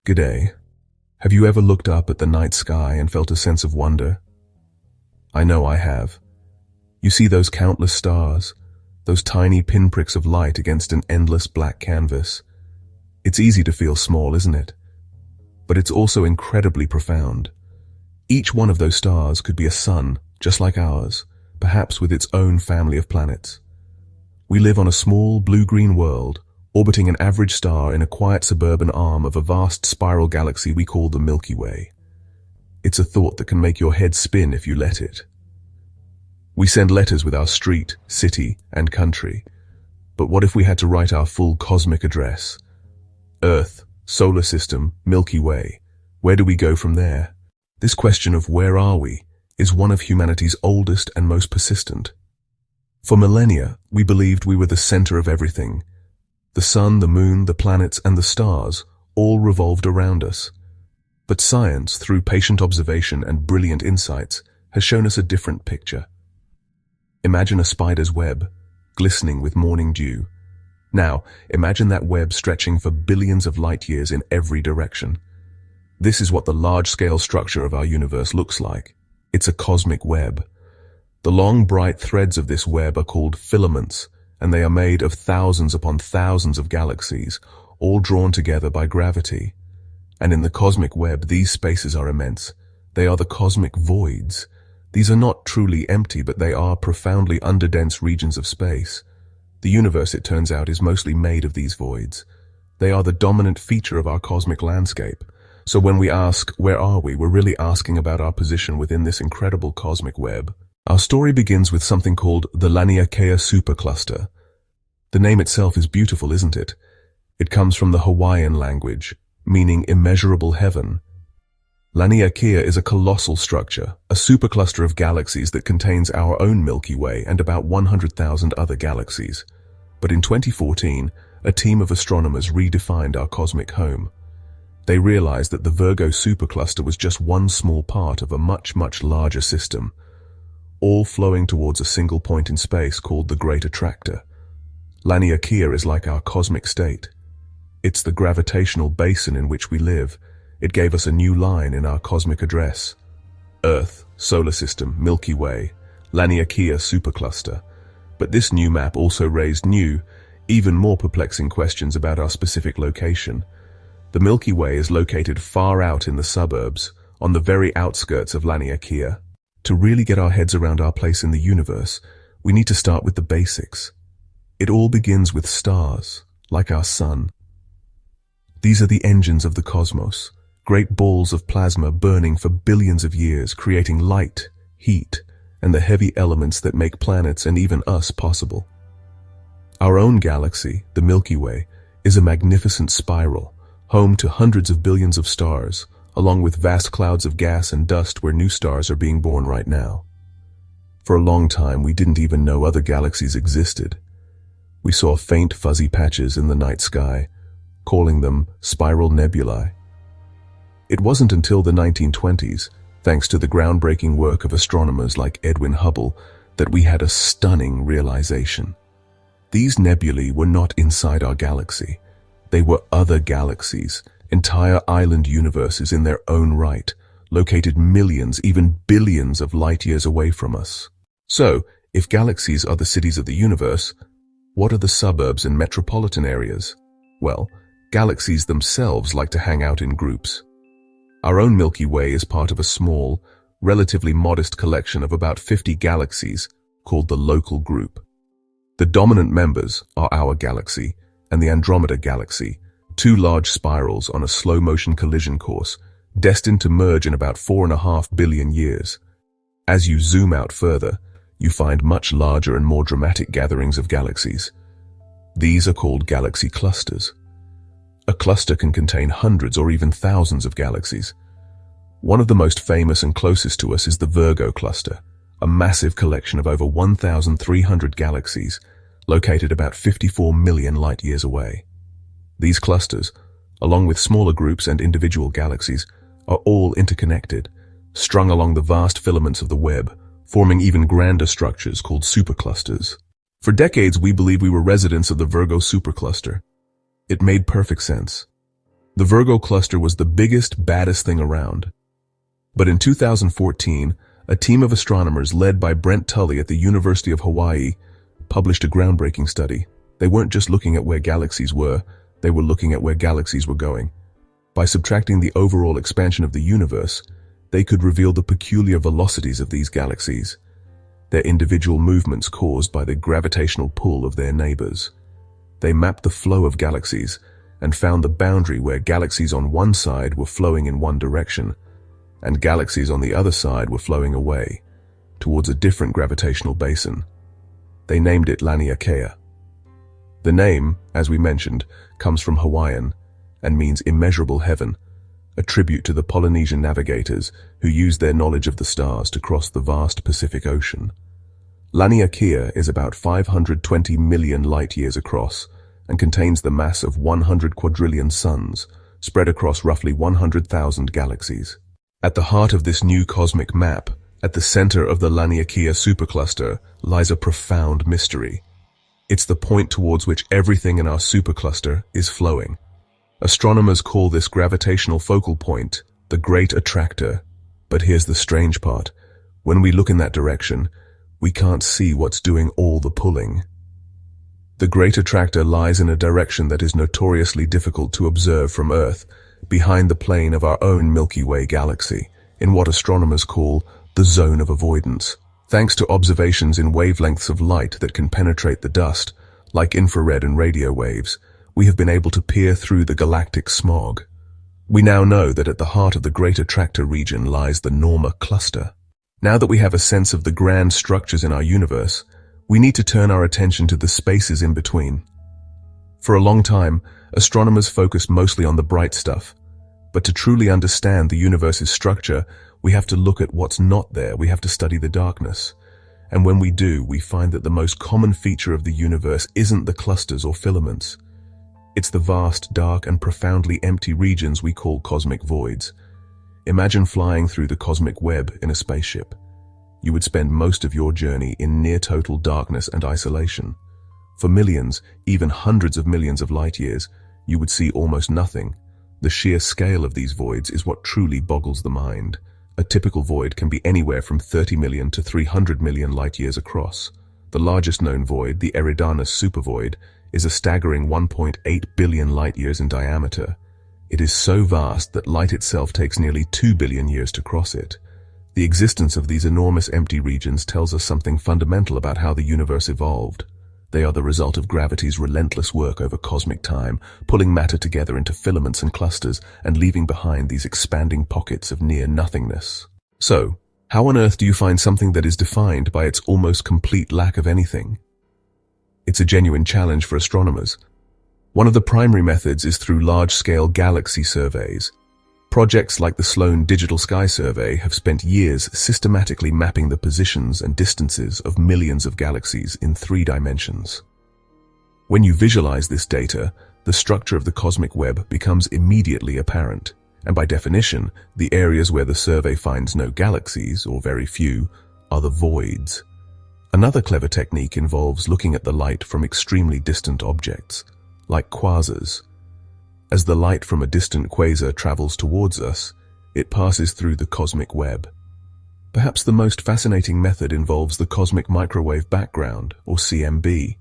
G'day. Have you ever looked up at the night sky and felt a sense of wonder? I know I have. You see those countless stars, those tiny pinpricks of light against an endless black canvas. It's easy to feel small, isn't it? But it's also incredibly profound. Each one of those stars could be a sun, just like ours, perhaps with its own family of planets. We live on a small blue-green world, orbiting an average star in a quiet suburban arm of a vast spiral galaxy we call the Milky Way. It's a thought that can make your head spin if you let it. We send letters with our street, city, and country. But what if we had to write our full cosmic address? Earth, solar system, Milky Way. Where do we go from there? This question of where are we is one of humanity's oldest and most persistent. For millennia, we believed we were the center of everything. The sun, the moon, the planets, and the stars all revolved around us. But science, through patient observation and brilliant insights, has shown us a different picture. Imagine a spider's web, glistening with morning dew. Now, imagine that web stretching for billions of light years in every direction. This is what the large-scale structure of our universe looks like. It's a cosmic web. The long, bright threads of this web are called filaments, and they are made of thousands upon thousands of galaxies, all drawn together by gravity. And in the cosmic web, these spaces are immense. They are the cosmic voids. These are not truly empty, but they are profoundly underdense regions of space. The universe, it turns out, is mostly made of these voids. They are the dominant feature of our cosmic landscape. So when we ask, where are we, we're really asking about our position within this incredible cosmic web. Our story begins with something called the Laniakea Supercluster. The name itself is beautiful, isn't it? It comes from the Hawaiian language, meaning immeasurable heaven. Laniakea is a colossal structure, a supercluster of galaxies that contains our own Milky Way and about 100,000 other galaxies. But in 2014, a team of astronomers redefined our cosmic home. They realized that the Virgo supercluster was just one small part of a much, much larger system, all flowing towards a single point in space called the Great Attractor. Laniakea is like our cosmic state. It's the gravitational basin in which we live. It gave us a new line in our cosmic address. Earth, solar system, Milky Way, Laniakea Supercluster. But this new map also raised new, even more perplexing questions about our specific location. The Milky Way is located far out in the suburbs, on the very outskirts of Laniakea. To really get our heads around our place in the universe, we need to start with the basics. It all begins with stars, like our sun. These are the engines of the cosmos, great balls of plasma burning for billions of years, creating light, heat, and the heavy elements that make planets and even us possible. Our own galaxy, the Milky Way, is a magnificent spiral, home to hundreds of billions of stars, along with vast clouds of gas and dust where new stars are being born right now. For a long time, we didn't even know other galaxies existed. We saw faint fuzzy patches in the night sky, calling them spiral nebulae. It wasn't until the 1920s, thanks to the groundbreaking work of astronomers like Edwin Hubble, that we had a stunning realization. These nebulae were not inside our galaxy. They were other galaxies, entire island universes in their own right, located millions, even billions of light years away from us. So, if galaxies are the cities of the universe, what are the suburbs and metropolitan areas? Well, galaxies themselves like to hang out in groups. Our own Milky Way is part of a small, relatively modest collection of about 50 galaxies called the local group. The dominant members are our galaxy and the Andromeda galaxy, two large spirals on a slow-motion collision course, destined to merge in about 4.5 billion years. As you zoom out further, you find much larger and more dramatic gatherings of galaxies. These are called galaxy clusters. A cluster can contain hundreds or even thousands of galaxies. One of the most famous and closest to us is the Virgo cluster, a massive collection of over 1,300 galaxies, located about 54 million light-years away. These clusters, along with smaller groups and individual galaxies, are all interconnected, strung along the vast filaments of the web, forming even grander structures called superclusters. For decades, we believed we were residents of the Virgo supercluster. It made perfect sense. The Virgo cluster was the biggest, baddest thing around. But in 2014, a team of astronomers led by Brent Tully at the University of Hawaii published a groundbreaking study. They weren't just looking at where galaxies were, they were looking at where galaxies were going. By subtracting the overall expansion of the universe, they could reveal the peculiar velocities of these galaxies, their individual movements caused by the gravitational pull of their neighbors. They mapped the flow of galaxies and found the boundary where galaxies on one side were flowing in one direction, and galaxies on the other side were flowing away, towards a different gravitational basin. They named it Laniakea. The name, as we mentioned, comes from Hawaiian and means immeasurable heaven, a tribute to the Polynesian navigators who used their knowledge of the stars to cross the vast Pacific Ocean. Laniakea is about 520 million light-years across and contains the mass of 100 quadrillion suns, spread across roughly 100,000 galaxies. At the heart of this new cosmic map, at the center of the Laniakea Supercluster, lies a profound mystery. It's the point towards which everything in our supercluster is flowing. Astronomers call this gravitational focal point the Great Attractor. But here's the strange part. When we look in that direction, we can't see what's doing all the pulling. The Great Attractor lies in a direction that is notoriously difficult to observe from Earth, behind the plane of our own Milky Way galaxy, in what astronomers call the zone of avoidance. Thanks to observations in wavelengths of light that can penetrate the dust, like infrared and radio waves, we have been able to peer through the galactic smog. We now know that at the heart of the Great Attractor region lies the Norma cluster. Now that we have a sense of the grand structures in our universe, we need to turn our attention to the spaces in between. For a long time, astronomers focused mostly on the bright stuff. But to truly understand the universe's structure, we have to look at what's not there. We have to study the darkness. And when we do, we find that the most common feature of the universe isn't the clusters or filaments. It's the vast, dark, and profoundly empty regions we call cosmic voids. Imagine flying through the cosmic web in a spaceship. You would spend most of your journey in near-total darkness and isolation. For millions, even hundreds of millions of light-years, you would see almost nothing. The sheer scale of these voids is what truly boggles the mind. A typical void can be anywhere from 30 million to 300 million light-years across. The largest known void, the Eridanus supervoid, is a staggering 1.8 billion light-years in diameter. It is so vast that light itself takes nearly 2 billion years to cross it. The existence of these enormous empty regions tells us something fundamental about how the universe evolved. They are the result of gravity's relentless work over cosmic time, pulling matter together into filaments and clusters and leaving behind these expanding pockets of near nothingness. So, how on earth do you find something that is defined by its almost complete lack of anything? It's a genuine challenge for astronomers. One of the primary methods is through large-scale galaxy surveys. Projects like the Sloan Digital Sky Survey have spent years systematically mapping the positions and distances of millions of galaxies in 3 dimensions. When you visualize this data, the structure of the cosmic web becomes immediately apparent, and by definition, the areas where the survey finds no galaxies, or very few, are the voids. Another clever technique involves looking at the light from extremely distant objects, like quasars. As the light from a distant quasar travels towards us, it passes through the cosmic web. Perhaps the most fascinating method involves the cosmic microwave background, or CMB.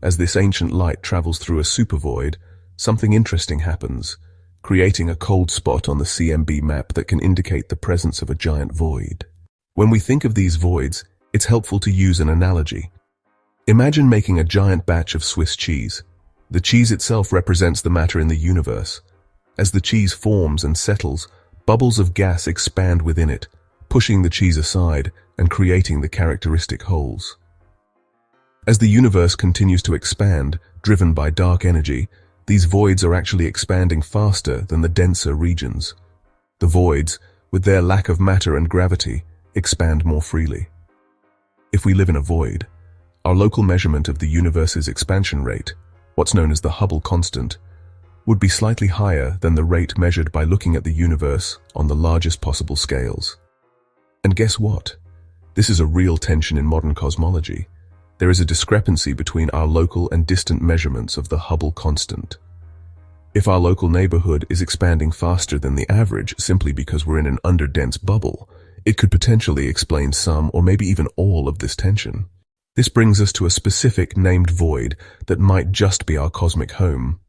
As this ancient light travels through a supervoid, something interesting happens, creating a cold spot on the CMB map that can indicate the presence of a giant void. When we think of these voids, it's helpful to use an analogy. Imagine making a giant batch of Swiss cheese. The cheese itself represents the matter in the universe. As the cheese forms and settles, bubbles of gas expand within it, pushing the cheese aside and creating the characteristic holes. As the universe continues to expand, driven by dark energy, these voids are actually expanding faster than the denser regions. The voids, with their lack of matter and gravity, expand more freely. If we live in a void, our local measurement of the universe's expansion rate, what's known as the Hubble constant, would be slightly higher than the rate measured by looking at the universe on the largest possible scales. And guess what? This is a real tension in modern cosmology. There is a discrepancy between our local and distant measurements of the Hubble constant. If our local neighborhood is expanding faster than the average simply because we're in an underdense bubble, it could potentially explain some or maybe even all of this tension. This brings us to a specific named void that might just be our cosmic home.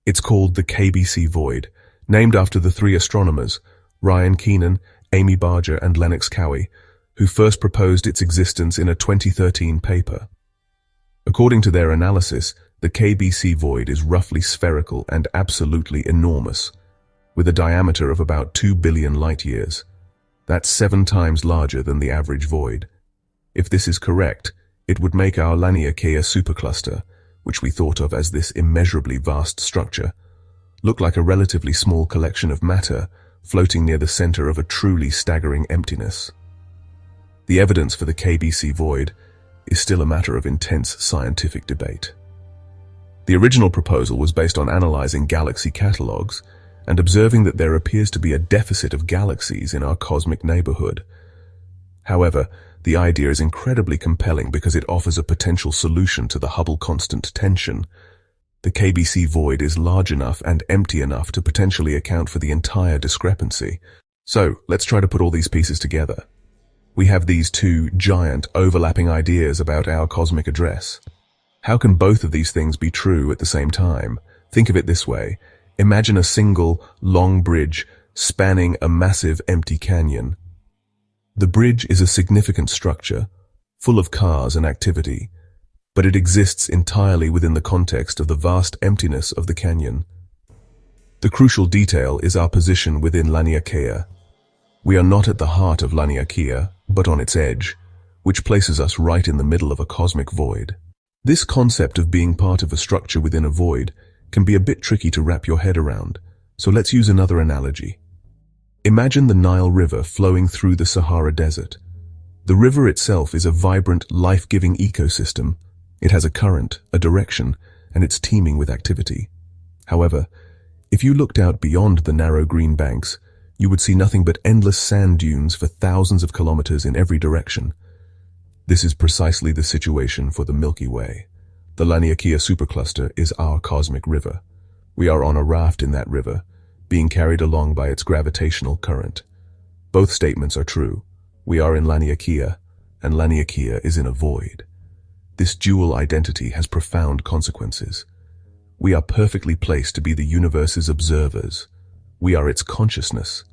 It's called the KBC void, named after the three astronomers, Ryan Keenan, Amy Barger, and Lennox Cowie, who first proposed its existence in a 2013 paper. According to their analysis, the KBC void is roughly spherical and absolutely enormous, with a diameter of about 2 billion light-years. That's 7 times larger than the average void. If this is correct, it would make our Laniakea Supercluster, which we thought of as this immeasurably vast structure, look like a relatively small collection of matter floating near the center of a truly staggering emptiness. The evidence for the KBC void is still a matter of intense scientific debate. The original proposal was based on analyzing galaxy catalogs and observing that there appears to be a deficit of galaxies in our cosmic neighborhood. However, the idea is incredibly compelling because it offers a potential solution to the Hubble constant tension. The KBC void is large enough and empty enough to potentially account for the entire discrepancy. So, let's try to put all these pieces together. We have these two giant, overlapping ideas about our cosmic address. How can both of these things be true at the same time? Think of it this way. Imagine a single, long bridge spanning a massive empty canyon. The bridge is a significant structure, full of cars and activity, but it exists entirely within the context of the vast emptiness of the canyon. The crucial detail is our position within Laniakea. We are not at the heart of Laniakea, but on its edge, which places us right in the middle of a cosmic void. This concept of being part of a structure within a void can be a bit tricky to wrap your head around, so let's use another analogy. Imagine the Nile River flowing through the Sahara Desert. The river itself is a vibrant, life-giving ecosystem. It has a current, a direction, and it's teeming with activity. However, if you looked out beyond the narrow green banks, you would see nothing but endless sand dunes for thousands of kilometers in every direction. This is precisely the situation for the Milky Way. The Laniakea Supercluster is our cosmic river. We are on a raft in that river, being carried along by its gravitational current. Both statements are true. We are in Laniakea, and Laniakea is in a void. This dual identity has profound consequences. We are perfectly placed to be the universe's observers. We are its consciousness,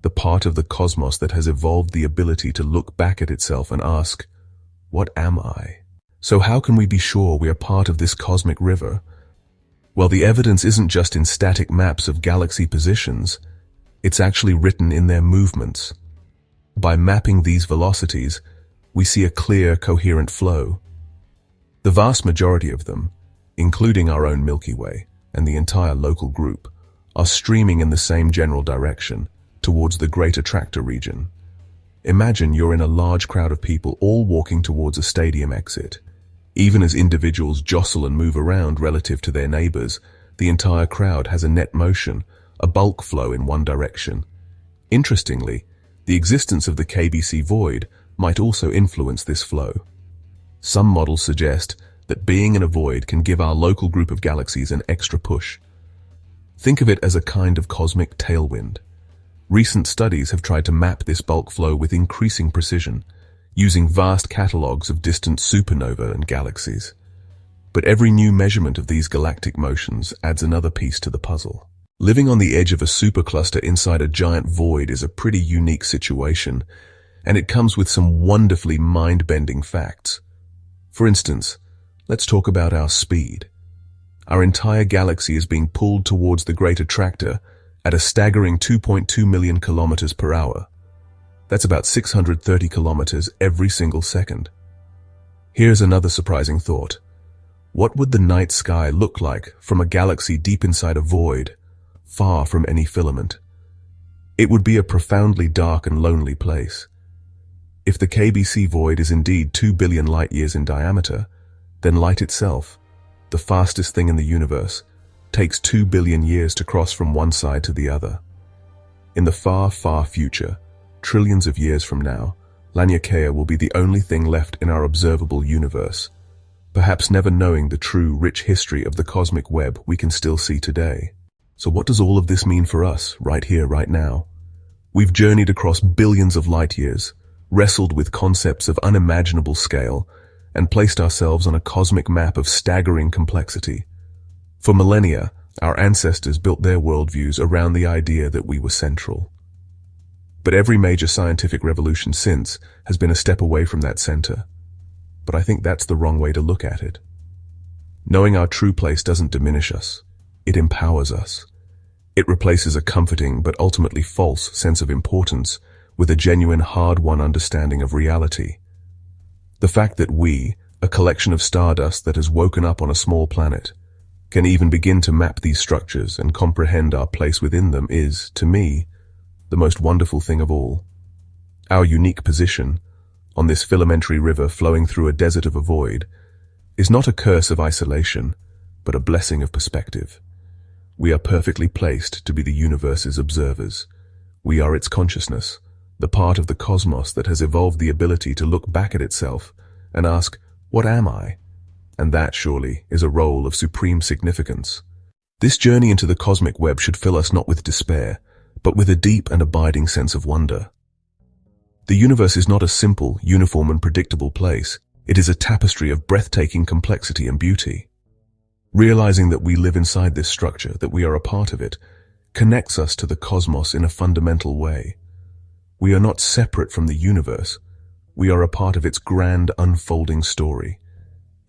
the part of the cosmos that has evolved the ability to look back at itself and ask, what am I? So how can we be sure we are part of this cosmic river? Well, the evidence isn't just in static maps of galaxy positions, it's actually written in their movements. By mapping these velocities, we see a clear, coherent flow. The vast majority of them, including our own Milky Way and the entire local group, are streaming in the same general direction, towards the Great Attractor region. Imagine you're in a large crowd of people all walking towards a stadium exit. Even as individuals jostle and move around relative to their neighbors, the entire crowd has a net motion, a bulk flow in one direction. Interestingly, the existence of the KBC void might also influence this flow. Some models suggest that being in a void can give our local group of galaxies an extra push. Think of it as a kind of cosmic tailwind. Recent studies have tried to map this bulk flow with increasing precision, using vast catalogs of distant supernova and galaxies. But every new measurement of these galactic motions adds another piece to the puzzle. Living on the edge of a supercluster inside a giant void is a pretty unique situation, and it comes with some wonderfully mind-bending facts. For instance, let's talk about our speed. Our entire galaxy is being pulled towards the Great Attractor at a staggering 2.2 million kilometers per hour. That's about 630 kilometers every single second. Here's another surprising thought. What would the night sky look like from a galaxy deep inside a void, far from any filament? It would be a profoundly dark and lonely place. If the KBC void is indeed 2 billion light-years in diameter, then light itself, the fastest thing in the universe, takes 2 billion years to cross from one side to the other. In the far, far future, trillions of years from now, Laniakea will be the only thing left in our observable universe. perhaps never knowing the true, rich history of the cosmic web we can still see today. So what does all of this mean for us, right here, right now? We've journeyed across billions of light years, wrestled with concepts of unimaginable scale, and placed ourselves on a cosmic map of staggering complexity. For millennia, our ancestors built their worldviews around the idea that we were central. But every major scientific revolution since has been a step away from that center. But I think that's the wrong way to look at it. Knowing our true place doesn't diminish us. It empowers us. It replaces a comforting but ultimately false sense of importance with a genuine hard-won understanding of reality. The fact that we, a collection of stardust that has woken up on a small planet, can even begin to map these structures and comprehend our place within them is, to me, the most wonderful thing of all. Our unique position, on this filamentary river flowing through a desert of a void, is not a curse of isolation, but a blessing of perspective. We are perfectly placed to be the universe's observers. We are its consciousness, the part of the cosmos that has evolved the ability to look back at itself and ask, what am I? And that, surely, is a role of supreme significance. This journey into the cosmic web should fill us not with despair, but with a deep and abiding sense of wonder. The universe is not a simple, uniform and predictable place. It is a tapestry of breathtaking complexity and beauty. Realizing that we live inside this structure, that we are a part of it, connects us to the cosmos in a fundamental way. We are not separate from the universe. We are a part of its grand unfolding story.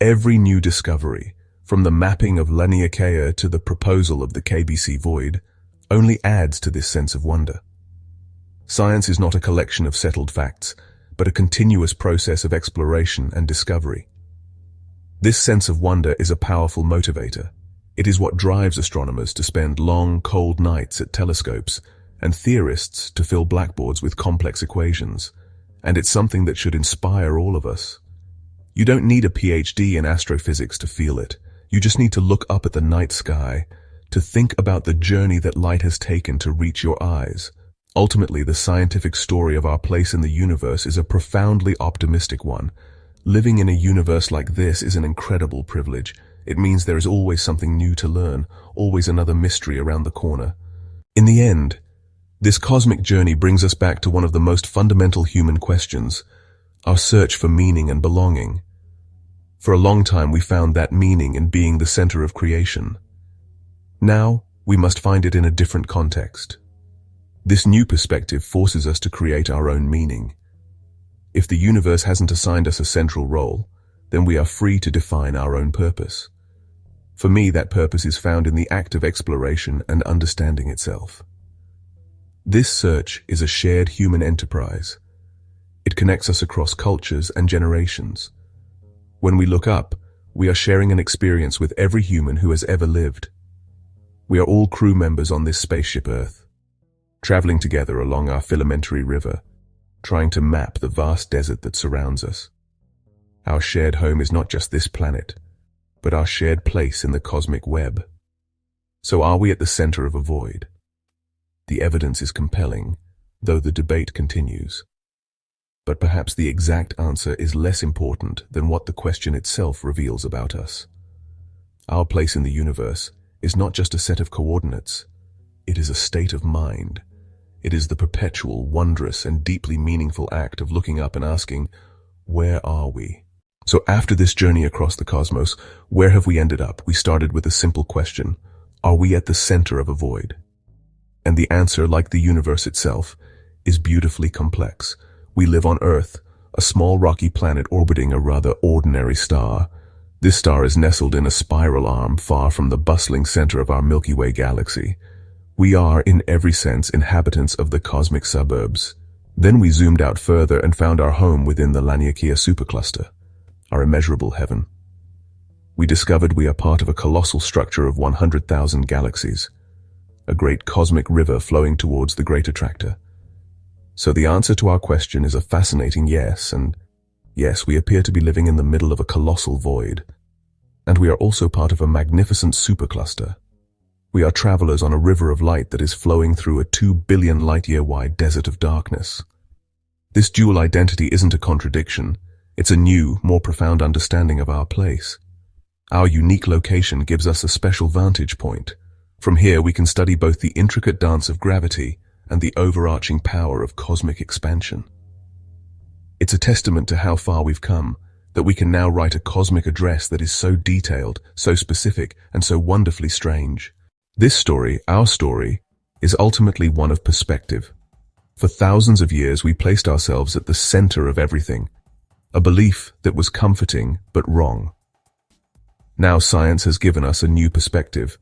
Every new discovery, from the mapping of Laniakea to the proposal of the KBC void, only adds to this sense of wonder. Science is not a collection of settled facts, but a continuous process of exploration and discovery. This sense of wonder is a powerful motivator. It is what drives astronomers to spend long, cold nights at telescopes and theorists to fill blackboards with complex equations, and it's something that should inspire all of us. You don't need a PhD in astrophysics to feel it. You just need to look up at the night sky, to think about the journey that light has taken to reach your eyes. Ultimately, the scientific story of our place in the universe is a profoundly optimistic one. Living in a universe like this is an incredible privilege. It means there is always something new to learn, always another mystery around the corner. In the end, this cosmic journey brings us back to one of the most fundamental human questions, our search for meaning and belonging. For a long time we found that meaning in being the center of creation. Now, we must find it in a different context. This new perspective forces us to create our own meaning. If the universe hasn't assigned us a central role, then we are free to define our own purpose. For me, that purpose is found in the act of exploration and understanding itself. This search is a shared human enterprise. It connects us across cultures and generations. When we look up, we are sharing an experience with every human who has ever lived. We are all crew members on this spaceship Earth, traveling together along our filamentary river, trying to map the vast desert that surrounds us. Our shared home is not just this planet, but our shared place in the cosmic web. So are we at the center of a void? The evidence is compelling, though the debate continues. But perhaps the exact answer is less important than what the question itself reveals about us. Our place in the universe is not just a set of coordinates. It is a state of mind. It is the perpetual, wondrous, and deeply meaningful act of looking up and asking, where are we? So after this journey across the cosmos, where have we ended up? We started with a simple question. Are we at the center of a void? And the answer, like the universe itself, is beautifully complex. We live on Earth, a small rocky planet orbiting a rather ordinary star. This star is nestled in a spiral arm far from the bustling center of our Milky Way galaxy. We are, in every sense, inhabitants of the cosmic suburbs. Then we zoomed out further and found our home within the Laniakea Supercluster, our immeasurable heaven. We discovered we are part of a colossal structure of 100,000 galaxies, a great cosmic river flowing towards the Great Attractor. So the answer to our question is a fascinating yes, and yes, we appear to be living in the middle of a colossal void. And we are also part of a magnificent supercluster. We are travelers on a river of light that is flowing through a 2 billion light-year wide desert of darkness. This dual identity isn't a contradiction. It's a new, more profound understanding of our place. Our unique location gives us a special vantage point. From here we can study both the intricate dance of gravity and the overarching power of cosmic expansion. It's a testament to how far we've come, that we can now write a cosmic address that is so detailed, so specific, and so wonderfully strange. This story, our story, is ultimately one of perspective. For thousands of years we placed ourselves at the center of everything, a belief that was comforting but wrong. Now science has given us a new perspective,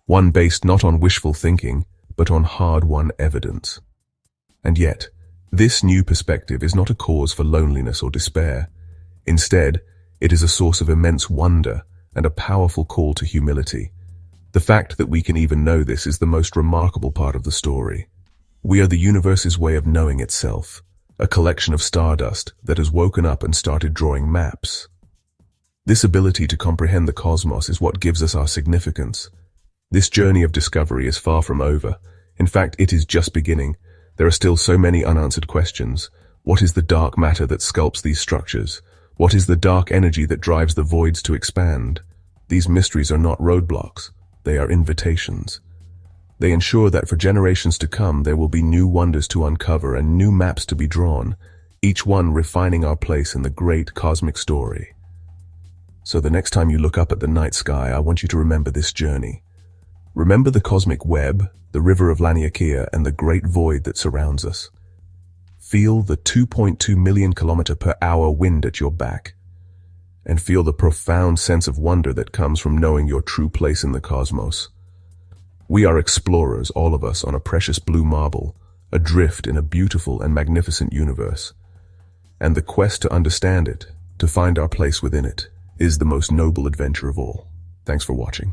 one based not on wishful thinking, but on hard-won evidence. And yet, this new perspective is not a cause for loneliness or despair. Instead, it is a source of immense wonder and a powerful call to humility. The fact that we can even know this is the most remarkable part of the story. We are the universe's way of knowing itself, a collection of stardust that has woken up and started drawing maps. This ability to comprehend the cosmos is what gives us our significance. This journey of discovery is far from over. In fact, it is just beginning. There are still so many unanswered questions. What is the dark matter that sculpts these structures? What is the dark energy that drives the voids to expand? These mysteries are not roadblocks. They are invitations. They ensure that for generations to come there will be new wonders to uncover and new maps to be drawn, each one refining our place in the great cosmic story. So the next time you look up at the night sky, I want you to remember this journey. Remember the cosmic web, the river of Laniakea, and the great void that surrounds us. Feel the 2.2 million km/h wind at your back, and feel the profound sense of wonder that comes from knowing your true place in the cosmos. We are explorers, all of us, on a precious blue marble, adrift in a beautiful and magnificent universe. And the quest to understand it, to find our place within it, is the most noble adventure of all. Thanks for watching.